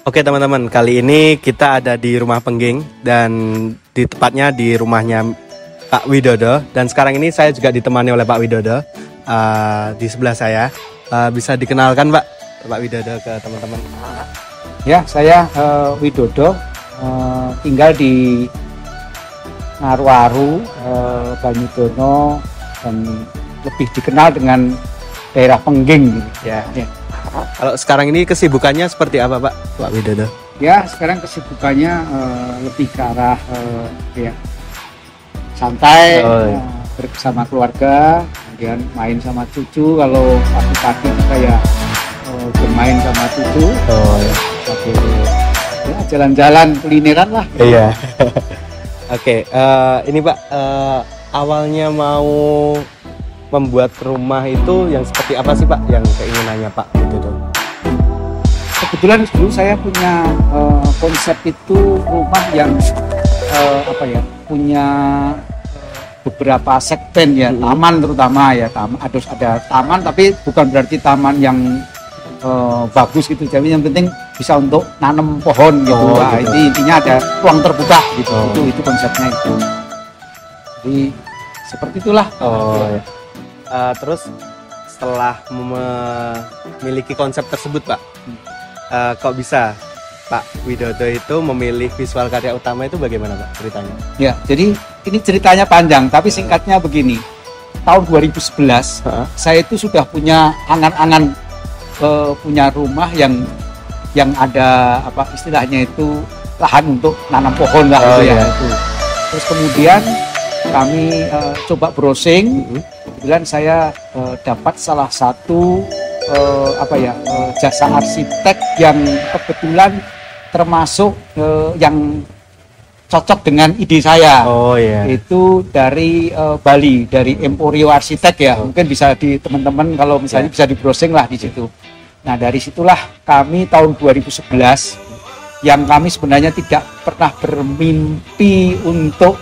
Oke teman-teman, kali ini kita ada di rumah Pengging dan tepatnya di rumahnya Pak Widodo. Dan sekarang ini saya juga ditemani oleh Pak Widodo di sebelah saya. Bisa dikenalkan Pak Widodo ke teman-teman? Ya, saya Widodo, tinggal di Ngaruaru, Banyudono, dan lebih dikenal dengan daerah Pengging. Ya. Kalau sekarang ini kesibukannya seperti apa Pak Widodo? Ya, sekarang kesibukannya lebih ke arah santai, bersama keluarga, kemudian main sama cucu. Kalau pagi-pagi kita ya bermain sama cucu. Ya, jalan-jalan kulineran lah. Iya. Oke, ini Pak, awalnya mau membuat rumah itu yang seperti apa sih Pak, yang keinginannya Pak Widodo? Kebetulan dulu saya punya konsep itu rumah yang punya beberapa segmen ya, taman terutama ya, harus ada taman, tapi bukan berarti taman yang bagus gitu, jadi yang penting bisa untuk nanam pohon gitu. Ini intinya ada ruang terbuka gitu. Itu konsepnya itu. Jadi seperti itulah. Ya. Terus setelah memiliki konsep tersebut Pak, kok bisa Pak Widodo itu memilih visual karya utama itu bagaimana Pak ceritanya? Ya, jadi ini ceritanya panjang, tapi singkatnya begini. Tahun 2011 saya itu sudah punya angan-angan punya rumah yang ada istilahnya itu lahan untuk nanam pohon lah itu. Terus kemudian kami coba browsing, kemudian saya dapat salah satu jasa arsitek yang kebetulan termasuk yang cocok dengan ide saya. Itu dari Bali, dari Emporio Arsitek ya. Mungkin bisa di teman-teman kalau misalnya bisa di browsing lah di situ. Nah, dari situlah kami tahun 2011 yang kami sebenarnya tidak pernah bermimpi untuk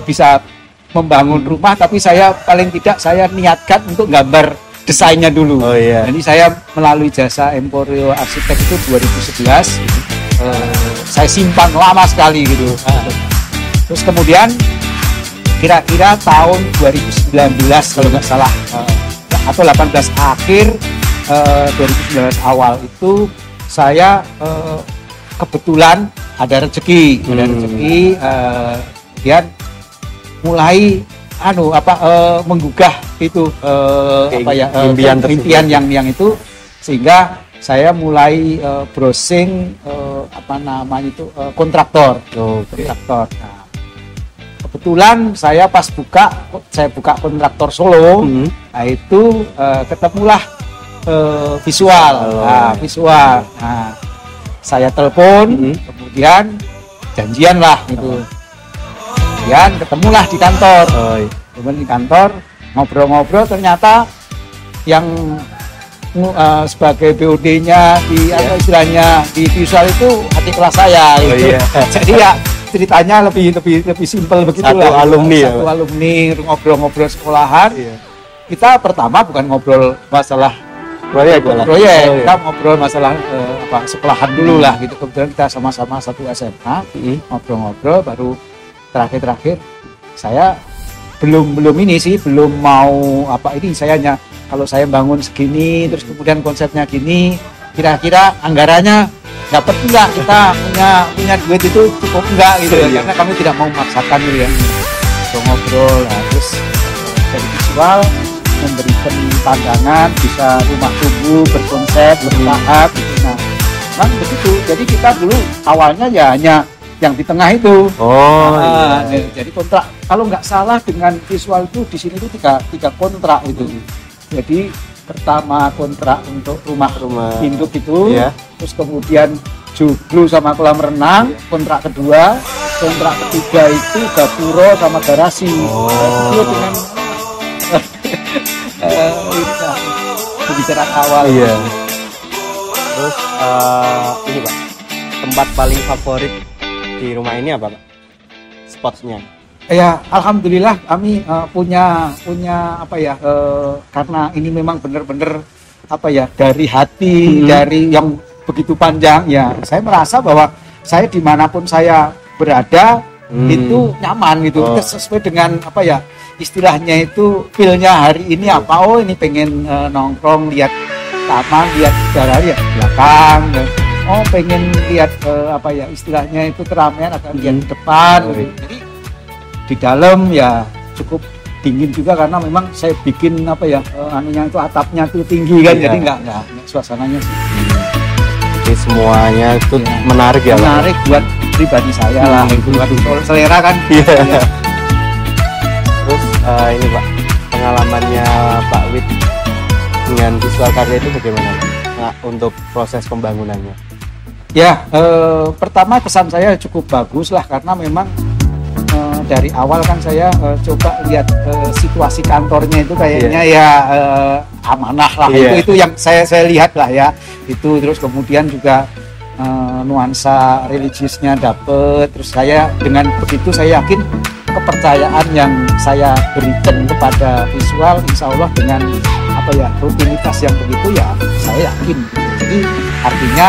bisa membangun rumah, tapi saya paling tidak saya niatkan untuk gambar desainnya dulu. Jadi saya melalui jasa Emporio Arsitek itu 2011 saya simpan lama sekali gitu. Terus kemudian kira-kira tahun 2019 kalau nggak salah atau 18 akhir 2019 awal itu saya kebetulan ada rezeki, kemudian mulai menggugah itu impian yang itu, sehingga saya mulai browsing kontraktor. Nah, kebetulan saya pas buka kontraktor Solo, nah itu ketemulah visual. Nah, saya telepon, kemudian janjian lah gitu. Kemudian ketemulah di kantor. Di kantor ngobrol-ngobrol, ternyata yang sebagai BOD-nya istilahnya di visual itu adik kelas saya gitu. Jadi ya ceritanya lebih simpel begitu lah. Satu alumni ngobrol-ngobrol sekolahan. Kita pertama bukan ngobrol masalah proyek. Kita ngobrol masalah sekolahan dulu lah gitu. Kemudian kita sama-sama satu SMA, ngobrol-ngobrol, baru terakhir saya belum mau saya hanya kalau saya bangun segini, terus kemudian konsepnya gini, kira-kira anggarannya dapat enggak, kita punya duit itu cukup enggak gitu ya, karena kami tidak mau memaksakan gitu ya. Ngobrol, terus dari visual memberikan pandangan, bisa rumah tumbuh berkonsep, bertahap gitu. Nah, kan begitu. Jadi kita dulu awalnya ya hanya yang di tengah itu. Jadi kontrak, kalau nggak salah dengan visual itu di sini itu tiga kontrak itu. Jadi pertama kontrak untuk rumah induk itu, terus kemudian joglo sama kolam renang, kontrak kedua, kontrak ketiga itu gapuro sama garasi. Itu dengan pembicaraan awal. Terus ini Pak, tempat paling favorit di rumah ini apa Pak? Spotnya? Ya, alhamdulillah kami punya karena ini memang benar-benar dari hati, dari yang begitu panjang, ya saya merasa bahwa saya dimanapun saya berada itu nyaman gitu. Sesuai dengan apa ya istilahnya itu feel-nya hari ini apa, oh ini pengen nongkrong lihat taman, lihat udara ya belakang, oh pengen lihat apa ya istilahnya itu keramaian atau lihat depan gitu. Jadi di dalam ya cukup dingin juga karena memang saya bikin apa ya anunya itu atapnya itu tinggi kan, jadi nggak suasananya sih. Jadi semuanya itu menarik ya, menarik buat pribadi saya lah, itu buat selera kan. Terus ini Pak, pengalamannya Pak Wid dengan visual karya itu bagaimana Pak? Nah, untuk proses pembangunannya? Ya, pertama kesan saya cukup bagus lah karena memang dari awal kan saya coba lihat situasi kantornya itu kayaknya ya amanah lah, itu yang saya lihat lah ya itu. Terus kemudian juga nuansa religiusnya dapet, terus saya dengan begitu saya yakin kepercayaan yang saya berikan kepada visual insya Allah dengan apa ya rutinitas yang begitu ya saya yakin. Jadi artinya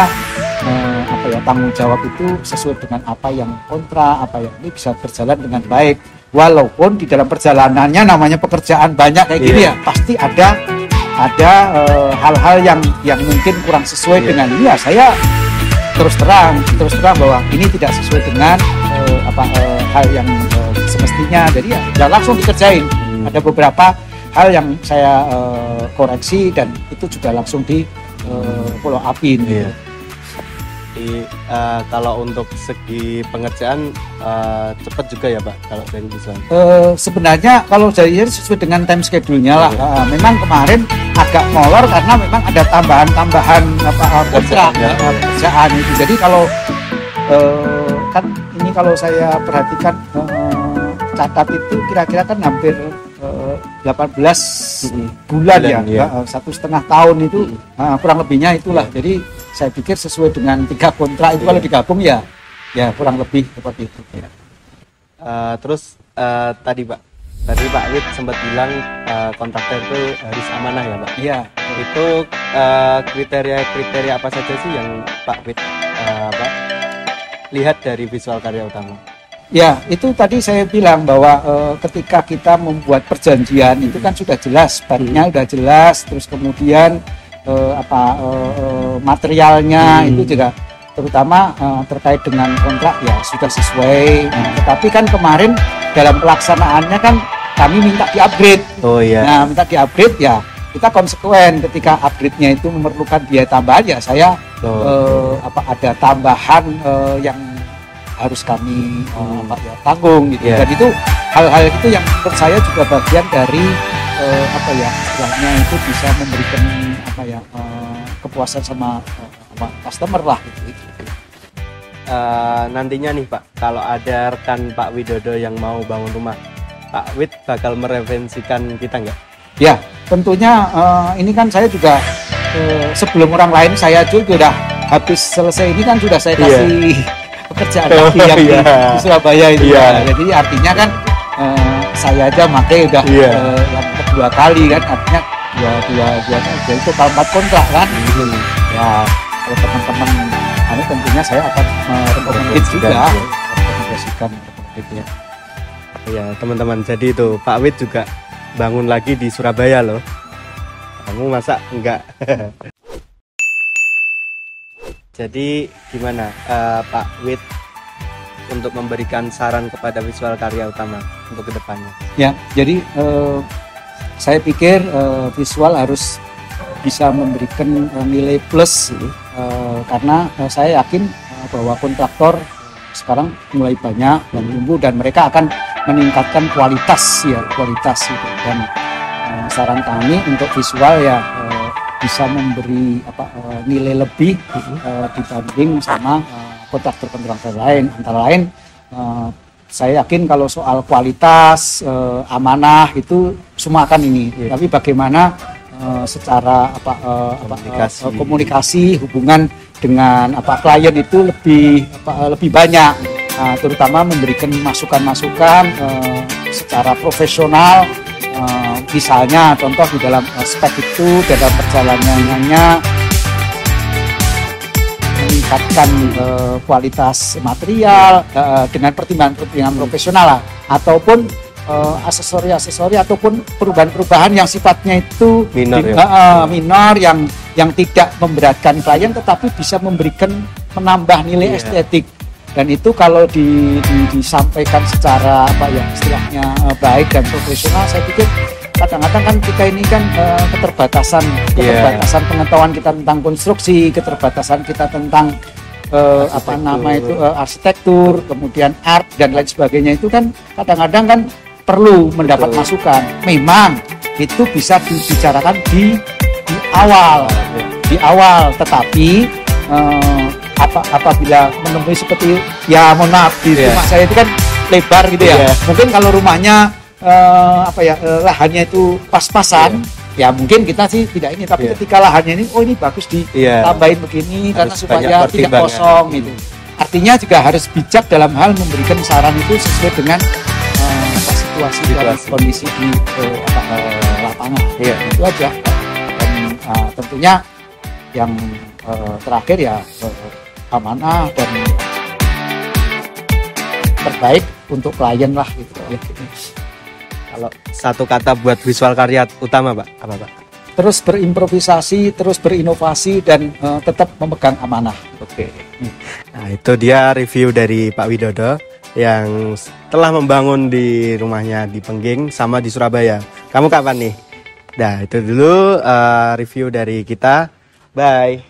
apa ya tanggung jawab itu sesuai dengan apa yang kontra, apa yang ini bisa berjalan dengan baik. Walaupun di dalam perjalanannya namanya pekerjaan banyak kayak gini ya pasti ada hal-hal yang mungkin kurang sesuai dengan ini ya saya terus terang bahwa ini tidak sesuai dengan hal yang semestinya, jadi ya langsung dikerjain. Ada beberapa hal yang saya koreksi dan itu juga langsung di follow upin. Jadi kalau untuk segi pengerjaan cepat juga ya Pak kalau dari visual? Sebenarnya kalau dari sesuai dengan time schedule-nya lah. Memang kemarin agak molor karena memang ada tambahan pekerjaan itu. Jadi kalau kan ini kalau saya perhatikan catat itu kira-kira kan hampir 18 bulan ya, 1,5 tahun itu kurang lebihnya itulah. Jadi saya pikir sesuai dengan 3 kontrak itu kalau digabung ya kurang lebih seperti itu. Terus tadi Pak Wid sempat bilang kontraktor itu harus amanah ya Pak? Iya. Itu kriteria apa saja sih yang Pak Wid lihat dari visual karya utama? Ya, itu tadi saya bilang bahwa ketika kita membuat perjanjian itu kan sudah jelas, baiknya sudah jelas, terus kemudian materialnya itu juga terutama terkait dengan kontrak ya sudah sesuai. Tetapi kan kemarin dalam pelaksanaannya kan kami minta di-upgrade. Nah, minta di-upgrade ya kita konsekuen ketika upgrade-nya itu memerlukan biaya tambahan ya saya ada tambahan yang harus kami tanggung gitu. Dan itu hal-hal itu yang menurut saya juga bagian dari istilahnya itu bisa memberikan kepuasan sama customer lah gitu. Nantinya nih Pak, kalau ada rekan Pak Widodo yang mau bangun rumah, Pak Wid bakal mereferensikan kita nggak? Ya, tentunya ini kan saya juga sebelum orang lain saya juga udah habis selesai ini kan sudah saya kasih pekerjaan lagi yang di Surabaya itu jadi artinya kan saya aja pakai udah yang kedua kali kan, artinya dua jadi total 4 kontrak kan ya. Kalau teman-teman ini tentunya saya akan merekomendasikan juga ya teman-teman. Jadi itu Pak Wid juga bangun lagi di Surabaya loh, kamu masa enggak? Jadi gimana Pak Wid untuk memberikan saran kepada visual karya utama untuk kedepannya? Ya, jadi saya pikir visual harus bisa memberikan nilai plus karena saya yakin bahwa kontraktor sekarang mulai banyak dan tumbuh dan mereka akan meningkatkan kualitas gitu. Dan saran kami untuk visual ya bisa memberi nilai lebih dibanding sama kontraktor lain. Antara lain saya yakin kalau soal kualitas amanah itu semua akan ini. Tapi bagaimana secara komunikasi hubungan dengan klien itu lebih banyak, terutama memberikan masukan-masukan secara profesional. Misalnya contoh di dalam spek itu dalam perjalanannya meningkatkan kualitas material dengan pertimbangan-pertimbangan profesional lah, ataupun aksesori ataupun perubahan-perubahan yang sifatnya itu minor yang tidak memberatkan klien tetapi bisa menambah nilai estetik. Dan itu kalau disampaikan secara istilahnya baik dan profesional, saya pikir kadang-kadang kan kita ini kan keterbatasan pengetahuan kita tentang konstruksi, keterbatasan kita tentang arsitektur, kemudian art dan lain sebagainya, itu kan kadang-kadang kan perlu mendapat masukan. Memang itu bisa dibicarakan di awal, tetapi apabila menemui seperti mohon maaf di rumah saya itu kan lebar gitu ya. Mungkin kalau rumahnya lahannya itu pas-pasan, ya mungkin kita sih tidak ini, tapi ketika lahannya ini bagus ditambahin begini karena supaya tidak kosong gitu. Artinya juga harus bijak dalam hal memberikan saran itu sesuai dengan situasi dan kondisi di lapangan. Itu aja. Dan tentunya yang terakhir ya amanah dan terbaik untuk klien lah gitu. Kalau satu kata buat visual karya utama Pak, apa Pak? Terus berimprovisasi, terus berinovasi, dan tetap memegang amanah. Oke. Nah itu dia review dari Pak Widodo yang telah membangun di rumahnya di Pengging sama di Surabaya. Kamu kapan nih? Nah itu dulu review dari kita. Bye.